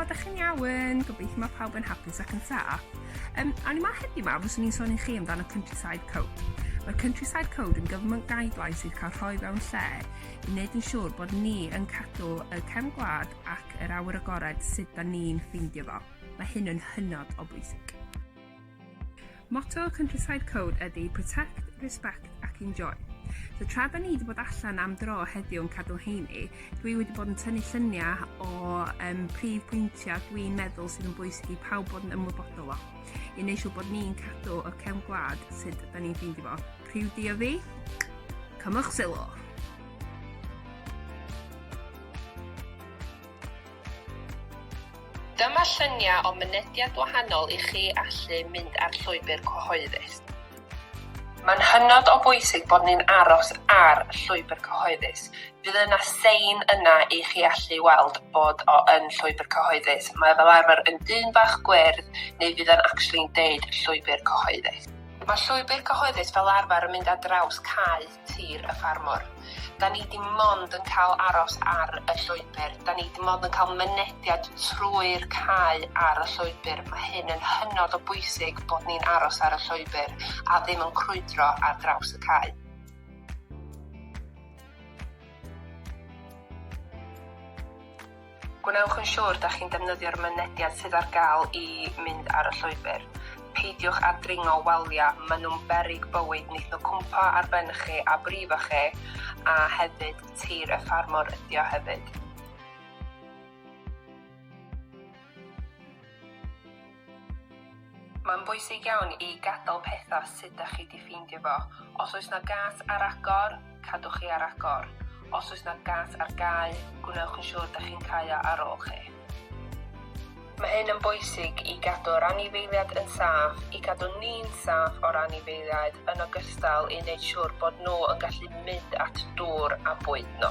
ydych chi'n iawn? Gobeithio mae pawb yn hapus ac yn saff. O'n i ma heddiw yma, fyswn i'n sôn i chi amdano Countryside Code. Mae'r Countryside Code yn government guidelines sydd cael rhoi fewn lle i wneud yn siŵr bod ni yn cadw y cefn gwlad ac yr awyr agored sut da ni'n ffeindio fo. Mae hyn yn hynod o bwysig. Motto Countryside Code ydy Protect, Respect ac Enjoy. So tra da ni wedi bod allan am dro heddiw yn cadw heini, dwi wedi bod yn tynnu lluniau o prif pwyntiau dwi'n meddwl sydd yn bwysig i pawb bod yn ymwybodol o. I wneud siŵr bod ni'n cadw y cefn gwlad sut da ni'n ffeindio fo. Rhyw di o fi, cymwch sylw. Dyma lluniau o mynediad wahanol i chi allu mynd ar llwybr cyhoeddus. Mae'n hynod o bwysig bod ni'n aros ar llwybr cyhoeddus. Fydd yna sein yna i chi allu weld bod o yn llwybr cyhoeddus. Mae fel arfer yn dyn bach gwyrdd neu fydd yn actually'n deud llwybr cyhoeddus. Mae llwybr cyhoeddus fel arfer yn mynd ar draws cae tir y ffarmwr. Da ni dim ond yn cael aros ar y llwybr. Da ni dim ond yn cael mynediad trwy'r cae ar y llwybr. Mae hyn yn hynod o bwysig bod ni'n aros ar y llwybr a ddim yn crwydro ar draws y cae. Gwnewch yn siŵr da chi'n defnyddio'r mynediad sydd ar gael i mynd ar y llwybr. Peidiwch â dringo walia, maen nhw'n beryg bywyd, wneith nhw cwmpa ar ben chi a brifo chi, a hefyd tir y ffarmwr ydi o hefyd. Mae'n bwysig iawn i gadael pethau sut ydych chi wedi ffeindio fo. Os oes na gas ar agor, cadwch chi ar agor. Os oes na gas ar gae, gwnewch yn siŵr ydych chi'n cael ar ôl chi. Mae hyn yn bwysig i gadw'r anifeiliaid yn saff, i gadw ni'n saff o'r anifeiliaid yn ogystal i wneud siŵr bod nhw yn gallu mynd at dŵr a bwyd nhw.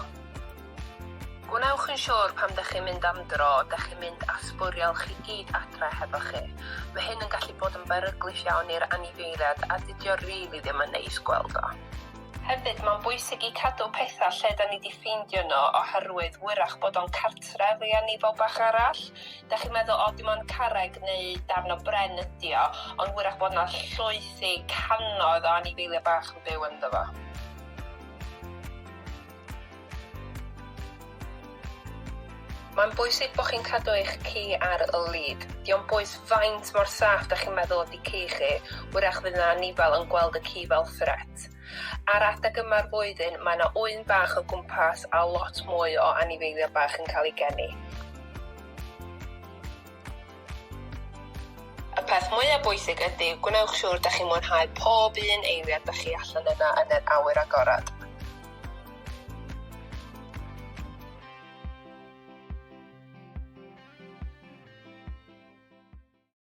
Gwnewch yn siŵr pam ydych chi'n mynd am dro, ydych chi'n mynd â sbwriel chi gyd adre hefo chi. Mae hyn yn gallu bod yn beryglus iawn i'r anifeiliaid a dydi o rili ddim yn neis gweld o. Hefyd, mae'n bwysig i cadw pethau lle da ni wedi ffeindio nhw oherwydd wyrach bod o'n cartref i anifel bach arall. Da chi'n meddwl, o dim ond carreg neu darn o bren ydi o, ond wyrach bod yna llwythi canoedd o anifeiliaid bach yn byw ynddo fo. Mae'n bwysig bod chi'n cadw eich ci ar y lid. Diolch bwys faint mor saff da chi'n meddwl ydi ci chi, wyrach fydd yna anifel yn gweld y ci fel threat. Ar adeg yma'r flwyddyn, mae yna ŵyn bach o gwmpas a lot mwy o anifeiliaid bach yn cael ei geni. Y peth mwyaf bwysig ydy, gwnewch siŵr da chi'n mwynhau pob un eiliad da chi allan yna yn yr awyr agored.